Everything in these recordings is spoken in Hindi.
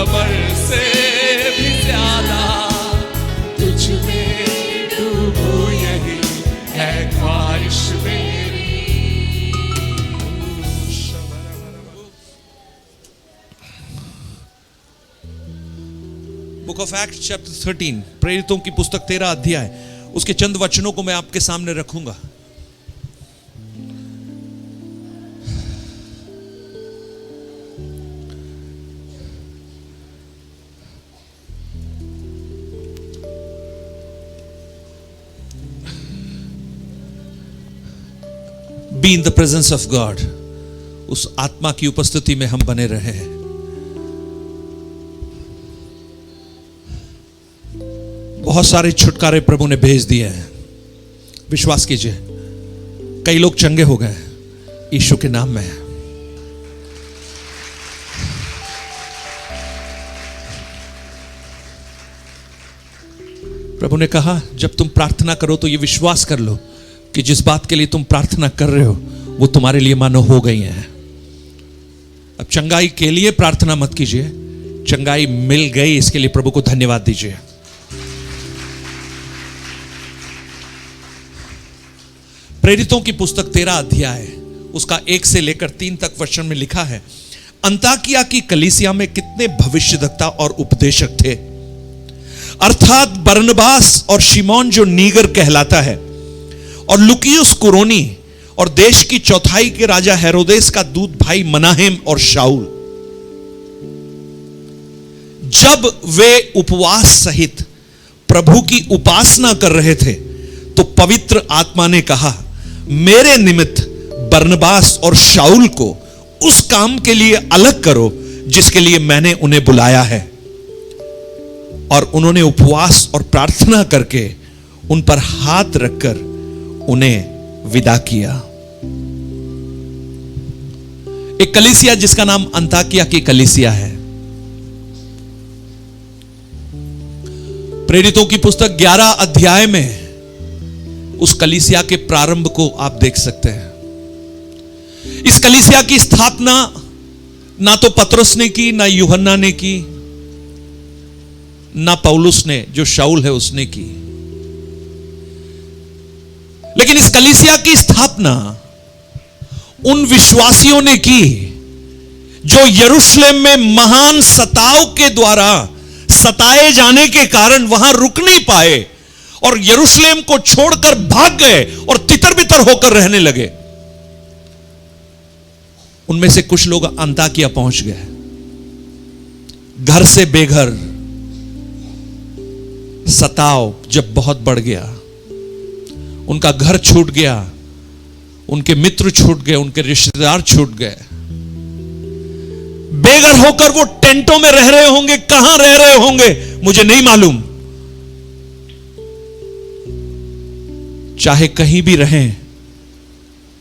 कमर से भी ज्यादा तुझ में डूबूं, यही है ख्वाहिश मेरी। बुक ऑफ एक्ट चैप्टर 13, प्रेरितों की पुस्तक 13 अध्याय, उसके चंद वचनों को मैं आपके सामने रखूंगा। Be in the presence of God, उस आत्मा की उपस्थिति में हम बने रहे हैं। बहुत सारे छुटकारे प्रभु ने भेज दिए हैं, विश्वास कीजिए। कई लोग चंगे हो गए यीशु के नाम में। प्रभु ने कहा जब तुम प्रार्थना करो तो ये विश्वास कर लो कि जिस बात के लिए तुम प्रार्थना कर रहे हो वो तुम्हारे लिए मानो हो गई है। अब चंगाई के लिए प्रार्थना मत कीजिए, चंगाई मिल गई इसके लिए प्रभु को धन्यवाद दीजिए। प्रेरितों की पुस्तक 13 अध्याय उसका 1 से लेकर 3 तक वचन में लिखा है, अंताकिया की कलीसिया में कितने भविष्यद्वक्ता और उपदेशक थे, अर्थात बरनबास और शिमोन जो नीगर कहलाता है, और लुकियुस कुरोनी, और देश की चौथाई के राजा हेरोदेस का दूत भाई मनाहेम और शाऊल। जब वे उपवास सहित प्रभु की उपासना कर रहे थे तो पवित्र आत्मा ने कहा, मेरे निमित्त बरनबास और शाऊल को उस काम के लिए अलग करो जिसके लिए मैंने उन्हें बुलाया है। और उन्होंने उपवास और प्रार्थना करके उन पर हाथ रखकर उन्हें विदा किया। एक कलीसिया जिसका नाम अंताकिया की कलीसिया है। प्रेरितों की पुस्तक 11 अध्याय में उस कलीसिया के प्रारंभ को आप देख सकते हैं। इस कलीसिया की स्थापना ना तो पतरस ने की, ना यूहन्ना ने की, ना पौलुस ने, जो शाऊल है उसने की। लेकिन इस कलीसिया की स्थापना उन विश्वासियों ने की जो यरूशलेम में महान सताव के द्वारा सताए जाने के कारण वहां रुक नहीं पाए और यरूशलेम को छोड़कर भाग गए और तितर बितर होकर रहने लगे। उनमें से कुछ लोग अंताकिया पहुंच गए, घर से बेघर। सताव जब बहुत बढ़ गया, उनका घर छूट गया, उनके मित्र छूट गए, उनके रिश्तेदार छूट गए। बेघर होकर वो टेंटों में रह रहे होंगे, कहां रह रहे होंगे मुझे नहीं मालूम। चाहे कहीं भी रहें,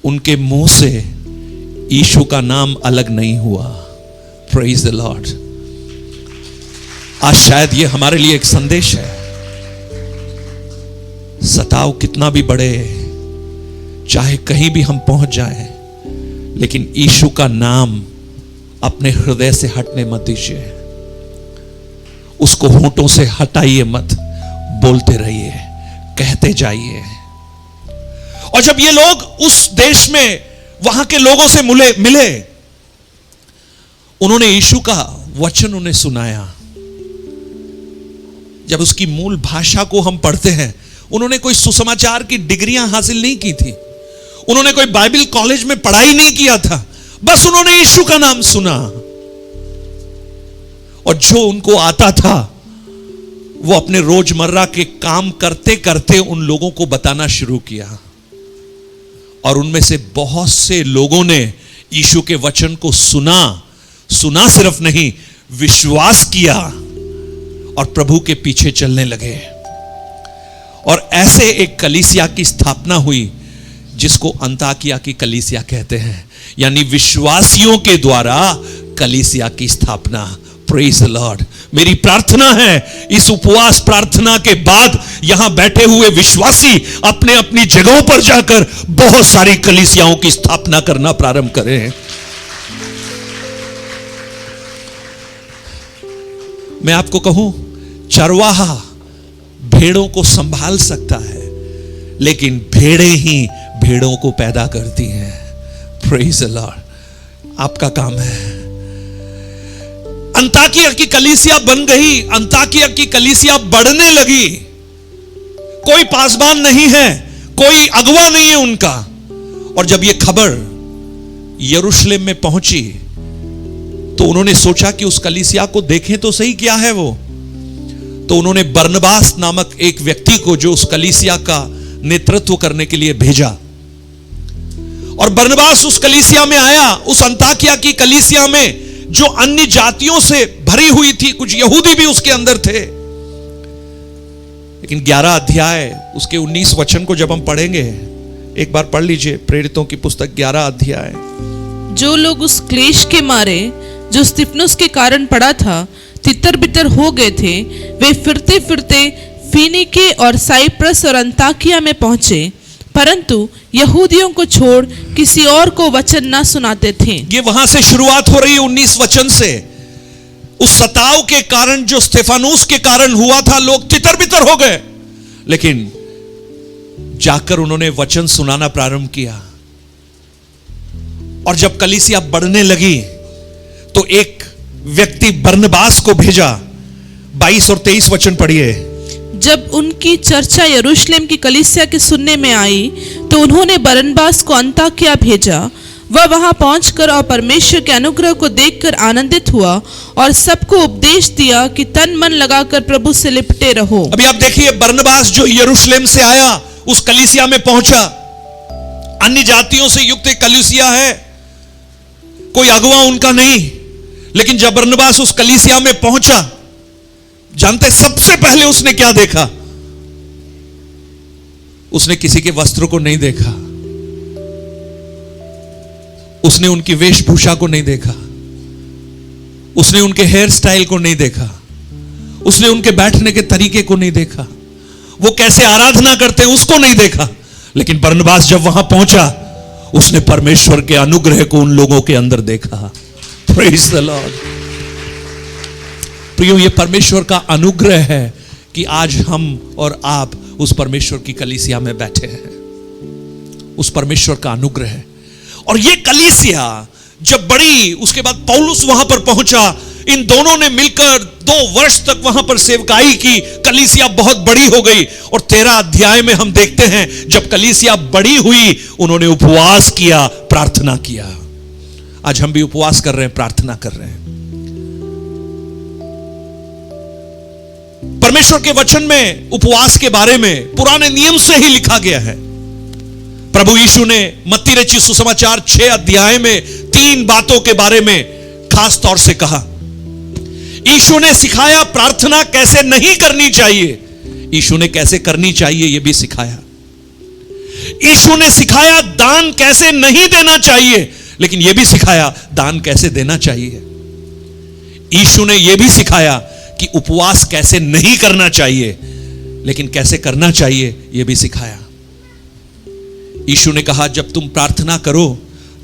उनके मुंह से यीशु का नाम अलग नहीं हुआ। Praise the Lord. आज शायद ये हमारे लिए एक संदेश है। सताव कितना भी बढ़े, चाहे कहीं भी हम पहुंच जाएं, लेकिन यीशु का नाम अपने हृदय से हटने मत दीजिए। उसको होंठों से हटाइए मत, बोलते रहिए, कहते जाइए। और जब ये लोग उस देश में वहां के लोगों से मिले, उन्होंने यीशु का वचन उन्हें सुनाया। जब उसकी मूल भाषा को हम पढ़ते हैं, उन्होंने कोई सुसमाचार की डिग्रियां हासिल नहीं की थी, उन्होंने कोई बाइबल कॉलेज में पढ़ाई नहीं किया था, बस उन्होंने यीशु का नाम सुना और जो उनको आता था वो अपने रोजमर्रा के काम करते करते उन लोगों को बताना शुरू किया। और उनमें से बहुत से लोगों ने यीशु के वचन को सुना सिर्फ नहीं, विश्वास किया और प्रभु के पीछे चलने लगे। और ऐसे एक कलीसिया की स्थापना हुई जिसको अंताकिया की कलीसिया कहते हैं, यानी विश्वासियों के द्वारा कलीसिया की स्थापना। Praise the Lord. मेरी प्रार्थना है इस उपवास प्रार्थना के बाद यहां बैठे हुए विश्वासी अपने अपनी जगहों पर जाकर बहुत सारी कलीसियाओं की स्थापना करना प्रारंभ करें। मैं आपको कहूं, चरवाहा भेड़ों को संभाल सकता है, लेकिन भेड़ें ही भेड़ों को पैदा करती हैं। Praise the Lord. आपका काम है। अंताकिया की कलीसिया बन गई, अंताकिया की कलीसिया बढ़ने लगी। कोई पासबान नहीं है, कोई अगवा नहीं है उनका। और जब यह खबर यरूशलेम में पहुंची तो उन्होंने सोचा कि उस कलीसिया को देखें तो सही क्या है वो। तो उन्होंने बरनबास नामक एक व्यक्ति को, जो उस कलीसिया का नेतृत्व करने के लिए भेजा, और बरनबास उस कलीसिया में आया। उस अंताकिया की कलीसिया में जो अन्य जातियों से भरी हुई थी, कुछ यहूदी भी उसके अंदर थे। लेकिन 11 अध्याय उसके 19 वचन को जब हम पढ़ेंगे, एक बार पढ़ लीजिए प्रेरितों की पुस्तक 11 अध्याय। जो लोग उस क्लेश के मारे जो स्तिफनुस के कारण पड़ा था तितर बितर हो गए थे, वे फिरते फिरते फीनीके और साइप्रस और अंताकिया में पहुंचे, परंतु यहूदियों को छोड़ किसी और को वचन ना सुनाते थे। ये वहां से शुरुआत हो रही है 19 वचन से। उस सताव के कारण जो स्तिफनुस के कारण हुआ था, लोग तितर बितर हो गए, लेकिन जाकर उन्होंने वचन सुनाना प्रारंभ किया। और जब कलीसिया बढ़ने लगी तो एक व्यक्ति बरनबास को भेजा। 22 और 23 वचन पढ़िए। जब उनकी चर्चा यरूशलेम की कलीसिया के सुनने में आई तो उन्होंने बरनबास को अंताकिया भेजा। वह वहां पहुंचकर और परमेश्वर के अनुग्रह को देखकर आनंदित हुआ और सबको उपदेश दिया कि तन मन लगाकर प्रभु से लिपटे रहो। अभी आप देखिए, बरनबास जो यरूशलेम से आया, उस कलीसिया में पहुंचा। अन्य जातियों से युक्त एक कलीसिया है, कोई अगवा उनका नहीं। लेकिन जब बरनबास उस कलीसिया में पहुंचा, जानते सबसे पहले उसने क्या देखा? उसने किसी के वस्त्र को नहीं देखा, उसने उनकी वेशभूषा को नहीं देखा, उसने उनके हेयर स्टाइल को नहीं देखा, उसने उनके बैठने के तरीके को नहीं देखा, वो कैसे आराधना करते हैं उसको नहीं देखा। लेकिन बरनबास जब वहां पहुंचा, उसने परमेश्वर के अनुग्रह को उन लोगों के अंदर देखा। Praise the Lord. प्रियो, ये परमेश्वर का अनुग्रह है कि आज हम और आप उस परमेश्वर की कलीसिया में बैठे हैं। उस परमेश्वर का अनुग्रह है। और ये कलीसिया जब बढ़ी, उसके बाद पौलुस वहां पर पहुंचा। इन दोनों ने मिलकर 2 वर्ष तक वहां पर सेवकाई की। कलीसिया बहुत बड़ी हो गई। और 13 अध्याय में हम देखते हैं, जब कलीसिया बड़ी हुई, उन्होंने उपवास किया, प्रार्थना किया। आज हम भी उपवास कर रहे हैं, प्रार्थना कर रहे हैं। परमेश्वर के वचन में उपवास के बारे में पुराने नियम से ही लिखा गया है। प्रभु यीशु ने मत्ती रचित सुसमाचार 6 अध्याय में 3 बातों के बारे में खास तौर से कहा। यीशु ने सिखाया प्रार्थना कैसे नहीं करनी चाहिए, यीशु ने कैसे करनी चाहिए यह भी सिखाया। यीशु ने सिखाया दान कैसे नहीं देना चाहिए, लेकिन यह भी सिखाया दान कैसे देना चाहिए। यीशु ने यह भी सिखाया कि उपवास कैसे नहीं करना चाहिए, लेकिन कैसे करना चाहिए यह भी सिखाया। यीशु ने कहा, जब तुम प्रार्थना करो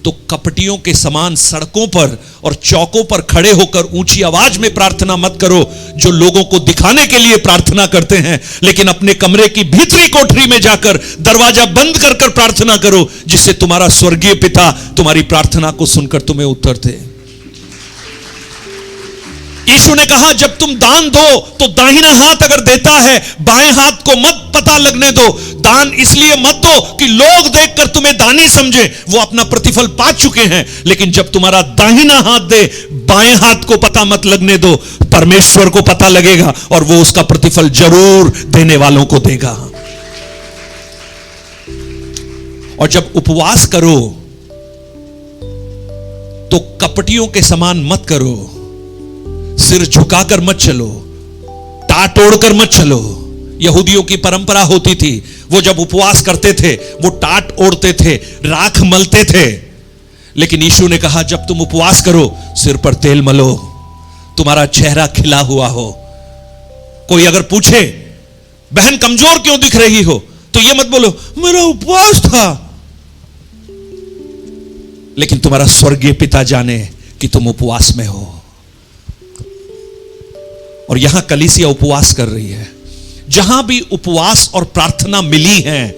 तो कपटियों के समान सड़कों पर और चौकों पर खड़े होकर ऊंची आवाज में प्रार्थना मत करो, जो लोगों को दिखाने के लिए प्रार्थना करते हैं, लेकिन अपने कमरे की भीतरी कोठरी में जाकर दरवाजा बंद कर कर प्रार्थना करो, जिससे तुम्हारा स्वर्गीय पिता तुम्हारी प्रार्थना को सुनकर तुम्हें उत्तर दे। यीशु ने कहा, जब तुम दान दो तो दाहिना हाथ अगर देता है, बाएं हाथ को मत पता लगने दो। दान इसलिए मत दो कि लोग देखकर तुम्हें दानी समझे, वो अपना प्रतिफल पा चुके हैं। लेकिन जब तुम्हारा दाहिना हाथ दे, बाएं हाथ को पता मत लगने दो, परमेश्वर को पता लगेगा और वो उसका प्रतिफल जरूर देने वालों को देगा। और जब उपवास करो तो कपटियों के समान मत करो, सिर झुकाकर मत चलो, टाट ओढ़कर मत चलो। यहूदियों की परंपरा होती थी, वो जब उपवास करते थे वो टाट ओढ़ते थे, राख मलते थे। लेकिन यीशु ने कहा, जब तुम उपवास करो सिर पर तेल मलो, तुम्हारा चेहरा खिला हुआ हो। कोई अगर पूछे, बहन कमजोर क्यों दिख रही हो, तो ये मत बोलो मेरा उपवास था, लेकिन तुम्हारा स्वर्गीय पिता जाने कि तुम उपवास में हो। और यहां कलीसिया उपवास कर रही है। जहां भी उपवास और प्रार्थना मिली है,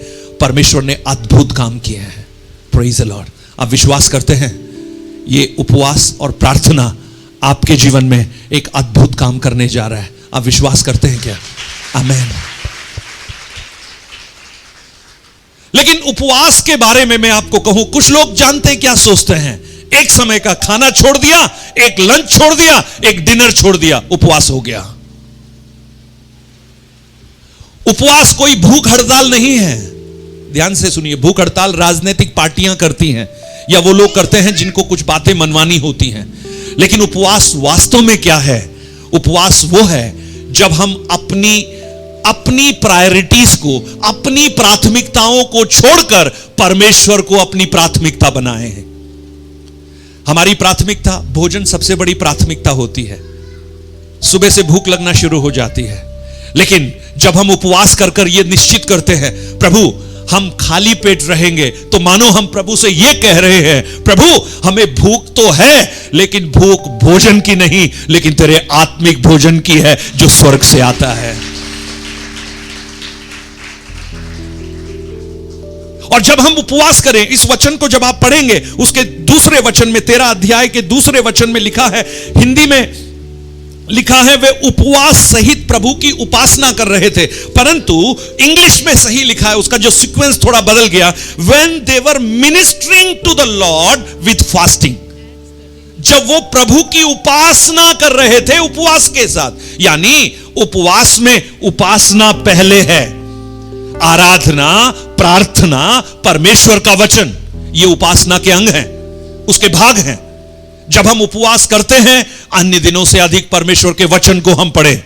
परमेश्वर ने अद्भुत काम किए हैं। Praise the Lord. आप विश्वास करते हैं ये उपवास और प्रार्थना आपके जीवन में एक अद्भुत काम करने जा रहा है? आप विश्वास करते हैं क्या? आमीन। लेकिन उपवास के बारे में मैं आपको कहूं, कुछ लोग जानते हैं क्या सोचते हैं, एक समय का खाना छोड़ दिया, एक लंच छोड़ दिया, एक डिनर छोड़ दिया, उपवास हो गया। उपवास कोई भूख हड़ताल नहीं है। ध्यान से सुनिए, भूख हड़ताल राजनीतिक पार्टियां करती हैं या वो लोग करते हैं जिनको कुछ बातें मनवानी होती हैं। लेकिन उपवास वास्तव में क्या है? उपवास वो है जब हम अपनी प्रायोरिटीज को, अपनी प्राथमिकताओं को छोड़कर परमेश्वर को अपनी प्राथमिकता बनाए हैं। हमारी प्राथमिकता भोजन सबसे बड़ी प्राथमिकता होती है। सुबह से भूख लगना शुरू हो जाती है। लेकिन जब हम उपवास कर कर यह निश्चित करते हैं, प्रभु हम खाली पेट रहेंगे, तो मानो हम प्रभु से यह कह रहे हैं, प्रभु हमें भूख तो है, लेकिन भूख भोजन की नहीं, लेकिन तेरे आत्मिक भोजन की है जो स्वर्ग से आता है। और जब हम उपवास करें, इस वचन को जब आप पढ़ेंगे, उसके दूसरे वचन में, 13 अध्याय के दूसरे वचन में लिखा है, हिंदी में लिखा है, वे उपवास सहित प्रभु की उपासना कर रहे थे। परंतु इंग्लिश में सही लिखा है, उसका जो सीक्वेंस थोड़ा बदल गया, when they were ministering to the Lord with fasting। जब वो प्रभु की उपासना कर रहे थे उपवास के साथ, यानी उपवास में उपासना पहले है, आराधना, प्रार्थना, परमेश्वर का वचन, ये उपासना के अंग हैं, उसके भाग हैं। जब हम उपवास करते हैं, अन्य दिनों से अधिक परमेश्वर के वचन को हम पढ़ें।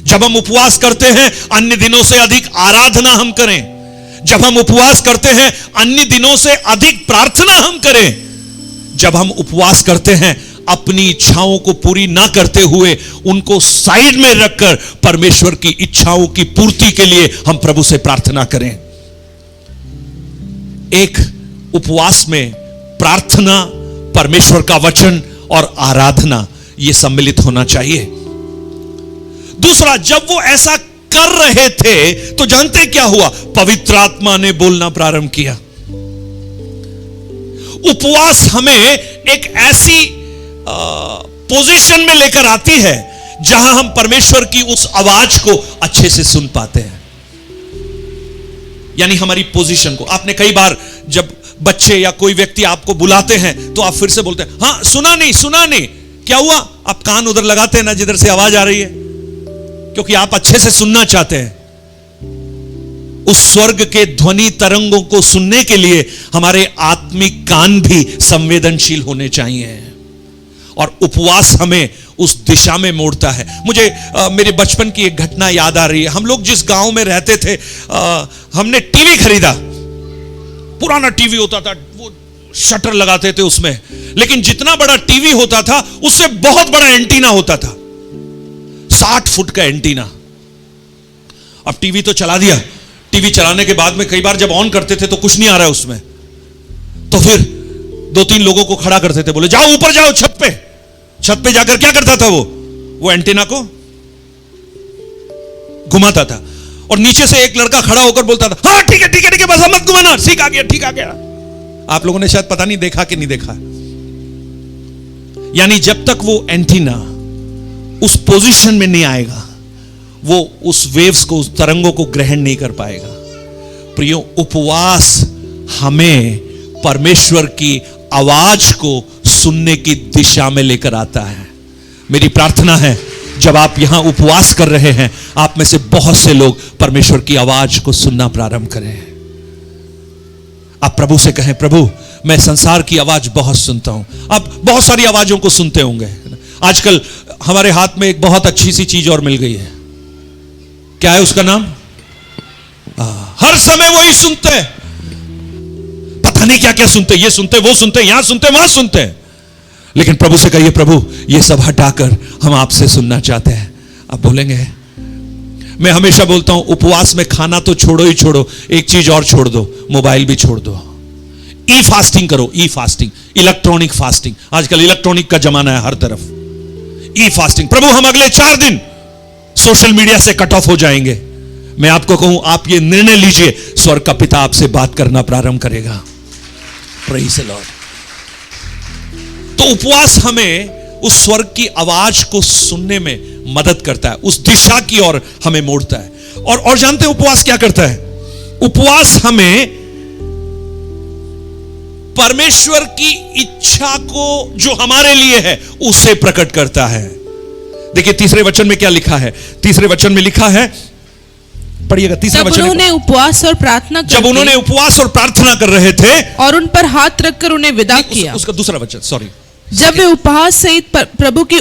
जब हम उपवास करते हैं, अन्य दिनों से अधिक आराधना हम करें। जब हम उपवास करते हैं, अन्य दिनों से अधिक प्रार्थना हम करें। जब हम उपवास करते हैं, अपनी इच्छाओं को पूरी ना करते हुए उनको साइड में रखकर परमेश्वर की इच्छाओं की पूर्ति के लिए हम प्रभु से प्रार्थना करें। एक उपवास में प्रार्थना, परमेश्वर का वचन और आराधना, यह सम्मिलित होना चाहिए। दूसरा, जब वो ऐसा कर रहे थे तो जानते क्या हुआ? पवित्र आत्मा ने बोलना प्रारंभ किया। उपवास हमें एक ऐसी पोजीशन में लेकर आती है जहां हम परमेश्वर की उस आवाज को अच्छे से सुन पाते हैं। यानी हमारी पोजीशन को, आपने कई बार जब बच्चे या कोई व्यक्ति आपको बुलाते हैं तो आप फिर से बोलते हैं, हां सुना नहीं, क्या हुआ? आप कान उधर लगाते हैं ना जिधर से आवाज आ रही है, क्योंकि आप अच्छे से सुनना चाहते हैं। उस स्वर्ग के ध्वनि तरंगों को सुनने के लिए हमारे आत्मिक कान भी संवेदनशील होने चाहिए। और उपवास हमें उस दिशा में मोड़ता है। मुझे मेरे बचपन की एक घटना याद आ रही है। हम लोग जिस गांव में रहते थे, हमने टीवी खरीदा। पुराना टीवी होता था, वो शटर लगाते थे उसमें, लेकिन जितना बड़ा टीवी होता था उससे बहुत बड़ा एंटीना होता था, 60 फुट का एंटीना। अब टीवी तो चला दिया। टीवी चलाने के बाद में कई बार जब ऑन करते थे तो कुछ नहीं आ रहा है उसमें, तो फिर 2-3 लोगों को खड़ा करते थे, बोले जाओ ऊपर जाओ, छत पे जाकर क्या करता था वो एंटीना को घुमाता था। और नीचे से एक लड़का खड़ा होकर बोलता था, हाँ ठीक है बस मत घुमाना, ठीक आ गया। आप लोगों ने शायद पता नहीं देखा कि नहीं देखा। यानी जब तक वो एंटीना उस पोजीशन में नहीं आएगा, वो उस वेव्स को, उस तरंगों को ग्रहण नहीं कर पाएगा। प्रियो, उपवास हमें परमेश्वर की आवाज को सुनने की दिशा में लेकर आता है। मेरी प्रार्थना है जब आप यहां उपवास कर रहे हैं, आप में से बहुत से लोग परमेश्वर की आवाज को सुनना प्रारंभ करें। आप प्रभु से कहें, प्रभु मैं संसार की आवाज बहुत सुनता हूं। आप बहुत सारी आवाजों को सुनते होंगे। आजकल हमारे हाथ में एक बहुत अच्छी सी चीज और मिल गई है। क्या है उसका नाम? हर समय वही सुनते हैं, पता नहीं क्या क्या सुनते, ये सुनते, वो सुनते, यहां सुनते, वहां सुनते। लेकिन प्रभु से कहिए, प्रभु ये सब हटाकर हम आपसे सुनना चाहते हैं। आप बोलेंगे, मैं हमेशा बोलता हूं उपवास में खाना तो छोड़ो ही छोड़ो, एक चीज और छोड़ दो, मोबाइल भी छोड़ दो। ई फास्टिंग करो, ई फास्टिंग, इलेक्ट्रॉनिक फास्टिंग। आजकल इलेक्ट्रॉनिक का जमाना है हर तरफ। ई फास्टिंग, प्रभु हम अगले 4 दिन सोशल मीडिया से कट ऑफ हो जाएंगे। मैं आपको कहूं, आप ये निर्णय लीजिए, स्वर्ग का पिता आपसे बात करना प्रारंभ करेगा। Praise the Lord. तो उपवास हमें उस स्वर्ग की आवाज को सुनने में मदद करता है, उस दिशा की ओर हमें मोड़ता है। और जानते हैं उपवास क्या करता है? उपवास हमें परमेश्वर की इच्छा को जो हमारे लिए है उसे प्रकट करता है। देखिए तीसरे वचन में क्या लिखा है। तीसरे वचन में लिखा है, पढ़िएगा तीसरा वचन। जब उन्होंने उपवास और प्रार्थना कर रहे थे और उन पर हाथ रखकर उन्हें विदा किया। उसका दूसरा वचन, सॉरी। जब वे उपवास सहित प्रभु की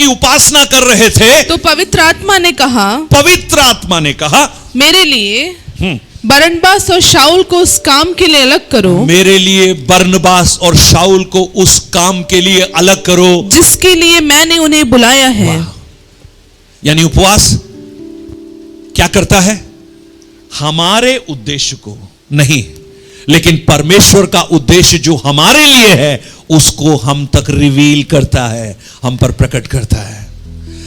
उपासना कर रहे थे तो पवित्र आत्मा ने कहा मेरे लिए बरनबास और शाऊल को उस काम के लिए अलग करो। मेरे लिए बरनबास और शाऊल को उस काम के लिए अलग करो जिसके लिए मैंने उन्हें बुलाया है। यानी उपवास क्या करता है? हमारे उद्देश्य को नहीं, लेकिन परमेश्वर का उद्देश्य जो हमारे लिए है उसको हम तक रिवील करता है, हम पर प्रकट करता है।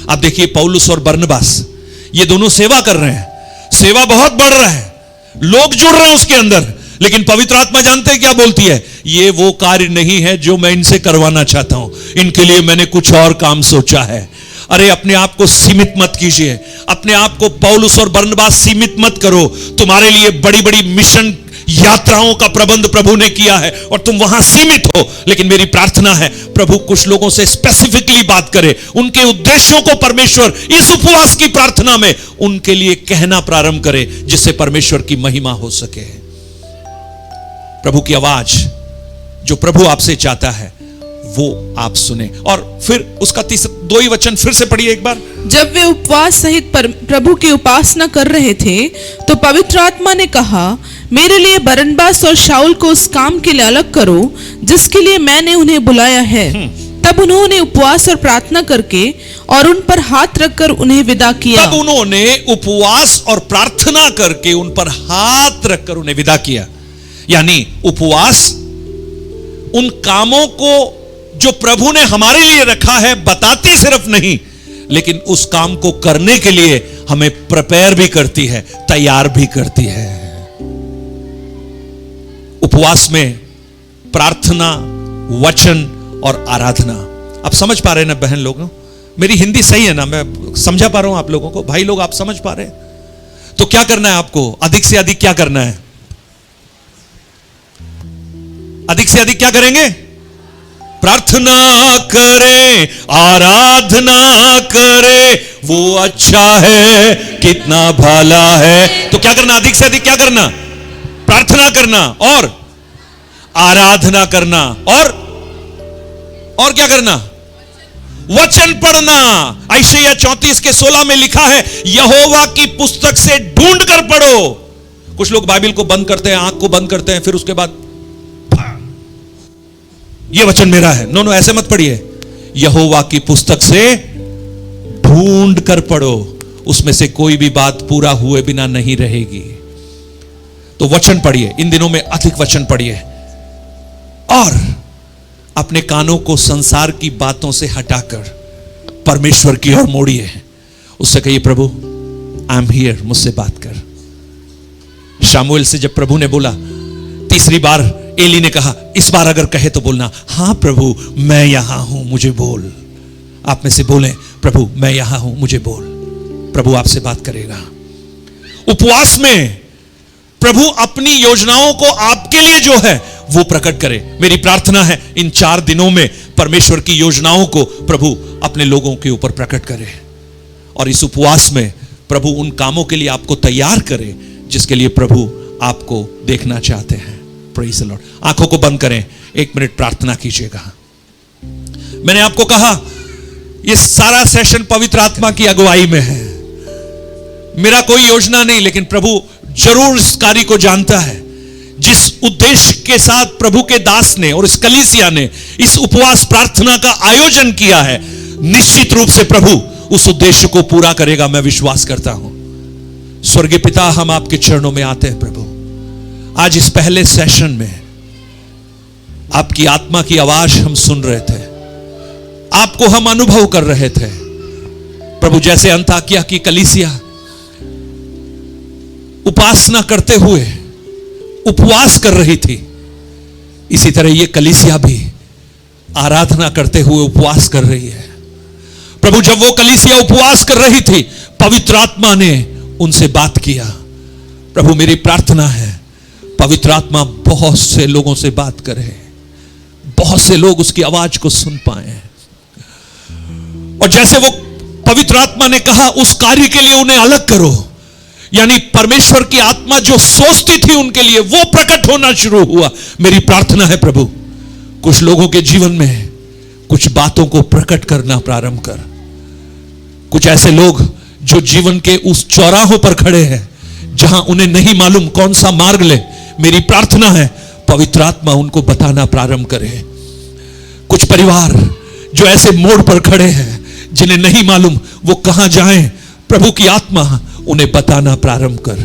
अब देखिए पौलुस और बरनबास ये दोनों सेवा कर रहे हैं, सेवा बहुत बढ़ रहा है, लोग जुड़ रहे हैं उसके अंदर, लेकिन पवित्र आत्मा जानते हैं क्या बोलती है? ये वो कार्य नहीं है जो मैं इनसे करवाना चाहता हूं, इनके लिए मैंने कुछ और काम सोचा है। अरे अपने आप को सीमित मत कीजिए, अपने आप को पौलुस और बरनबास सीमित मत करो। तुम्हारे लिए बड़ी बड़ी मिशन यात्राओं का प्रबंध प्रभु ने किया है और तुम वहां सीमित हो, लेकिन मेरी प्रार्थना है प्रभु कुछ लोगों से स्पेसिफिकली बात करे, उनके उद्देश्यों को परमेश्वर इस उपवास की प्रार्थना में उनके लिए कहना प्रारंभ करे, जिससे परमेश्वर की महिमा हो सके। प्रभु की आवाज जो प्रभु आपसे चाहता है वो आप सुने। और फिर उसका दो ही वचन फिर से पढ़िए एक बार। जब वे उपवास सहित प्रभु की उपासना कर रहे थे तो पवित्र आत्मा ने कहा, मेरे लिए बरनबास और शाऊल को उस काम के लिए अलग करो जिसके लिए मैंने उन्हें बुलाया है। तब उन्होंने उपवास और प्रार्थना करके और उन पर हाथ रखकर उन्हें विदा किया। तब उन्होंने उपवास और प्रार्थना करके उन पर हाथ रखकर उन्हें विदा किया। यानी उपवास उन कामों को जो प्रभु ने हमारे लिए रखा है बताती सिर्फ नहीं, लेकिन उस काम को करने के लिए हमें प्रिपेयर भी करती है, तैयार भी करती है। उपवास में प्रार्थना, वचन और आराधना। आप समझ पा रहे हैं ना बहन लोगों? मेरी हिंदी सही है ना? मैं समझा पा रहा हूं आप लोगों को? भाई लोग आप समझ पा रहे हैं? तो क्या करना है आपको? अधिक से अधिक क्या करना है? अधिक से अधिक क्या करेंगे? प्रार्थना करें, आराधना करें, वो अच्छा है, कितना भला है। तो क्या करना? अधिक से अधिक क्या करना? प्रार्थना करना और आराधना करना और क्या करना? वचन पढ़ना। यशायाह 34:16 में लिखा है, यहोवा की पुस्तक से ढूंढ कर पढ़ो। कुछ लोग बाइबल को बंद करते हैं, आंख को बंद करते हैं, फिर उसके बाद ये वचन मेरा है। नो, ऐसे मत पढ़िए। यहोवा की पुस्तक से ढूंढ कर पढ़ो, उसमें से कोई भी बात पूरा हुए बिना नहीं रहेगी। तो वचन पढ़िए, इन दिनों में अधिक वचन पढ़िए और अपने कानों को संसार की बातों से हटाकर परमेश्वर की ओर मोड़िए। उससे कहिए, प्रभु आई एम हियर, मुझसे बात कर। शामुएल से जब प्रभु ने बोला तीसरी बार, एली ने कहा, इस बार अगर कहे तो बोलना, हां प्रभु मैं यहां हूं, मुझे बोल। आप में से बोलें, प्रभु मैं यहां हूं, मुझे बोल। प्रभु आपसे बात करेगा। उपवास में प्रभु अपनी योजनाओं को आपके लिए जो है वो प्रकट करे। मेरी प्रार्थना है इन 4 दिनों में परमेश्वर की योजनाओं को प्रभु अपने लोगों के ऊपर प्रकट करे और इस उपवास में प्रभु उन कामों के लिए आपको तैयार करे जिसके लिए प्रभु आपको देखना चाहते हैं। Praise the Lord. आंखों को बंद करें, 1 मिनट प्रार्थना कीजिएगा। मैंने आपको कहा ये सारा सेशन पवित्र आत्मा की अगुवाई में है। मेरा कोई योजना नहीं, लेकिन प्रभु जरूर इस कार्य को जानता है। जिस उद्देश्य के साथ प्रभु के दास ने और इस कलीसिया ने इस उपवास प्रार्थना का आयोजन किया है, निश्चित रूप से प्रभु उस उद्देश्य को पूरा करेगा, मैं विश्वास करता हूं। स्वर्गीय पिता, हम आपके चरणों में आते हैं प्रभु। आज इस पहले सेशन में आपकी आत्मा की आवाज हम सुन रहे थे, आपको हम अनुभव कर रहे थे। प्रभु जैसे अंताकिया की कलीसिया उपासना करते हुए उपवास कर रही थी, इसी तरह ये कलीसिया भी आराधना करते हुए उपवास कर रही है। प्रभु जब वो कलीसिया उपवास कर रही थी, पवित्र आत्मा ने उनसे बात किया। प्रभु मेरी प्रार्थना है पवित्र आत्मा बहुत से लोगों से बात करे, बहुत से लोग उसकी आवाज को सुन पाए। और जैसे वो पवित्र आत्मा ने कहा उस कार्य के लिए उन्हें अलग करो, यानी परमेश्वर की आत्मा जो सोचती थी उनके लिए वो प्रकट होना शुरू हुआ। मेरी प्रार्थना है प्रभु कुछ लोगों के जीवन में कुछ बातों को प्रकट करना प्रारंभ कर। कुछ ऐसे लोग जो जीवन के उस चौराहों पर खड़े हैं जहां उन्हें नहीं मालूम कौन सा मार्ग ले, मेरी प्रार्थना है पवित्र आत्मा उनको बताना प्रारंभ करे। कुछ परिवार जो ऐसे मोड़ पर खड़े हैं जिन्हें नहीं मालूम वो कहां जाएं, प्रभु की आत्मा उन्हें बताना प्रारंभ कर।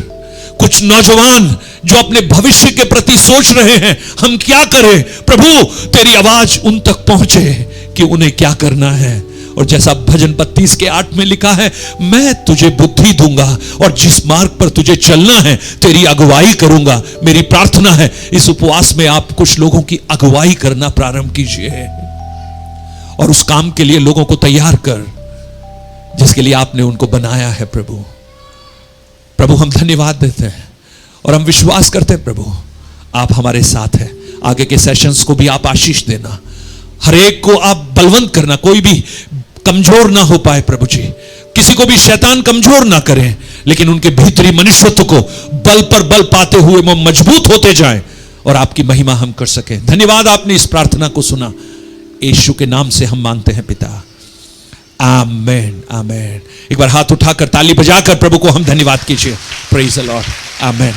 कुछ नौजवान जो अपने भविष्य के प्रति सोच रहे हैं हम क्या करें, प्रभु तेरी आवाज उन तक पहुंचे कि उन्हें क्या करना है। और जैसा भजन 32 के 8 में लिखा है, मैं तुझे बुद्धि दूंगा और जिस मार्ग पर तुझे चलना है तेरी अगुवाई करूंगा। मेरी प्रार्थना है इस उपवास में आप कुछ लोगों की अगुवाई करना प्रारंभ कीजिए और उस काम के लिए लोगों को तैयार कर जिसके लिए आपने उनको बनाया है। प्रभु हम धन्यवाद देते हैं और हम विश्वास करते हैं प्रभु आप हमारे साथ हैं। आगे के सेशंस को भी आप आशीष देना, हर एक को आप बलवंत करना, कोई भी कमजोर ना हो पाए प्रभु जी, किसी को भी शैतान कमजोर ना करें, लेकिन उनके भीतरी मनुष्यत्व को बल पर बल पाते हुए वो मजबूत होते जाएं और आपकी महिमा हम कर सकें। धन्यवाद आपने इस प्रार्थना को सुना, यीशु के नाम से हम मांगते हैं पिता, आमेन आमेन। एक बार हाथ उठाकर ताली बजाकर प्रभु को हम धन्यवाद कीजिए। Praise the Lord, amen.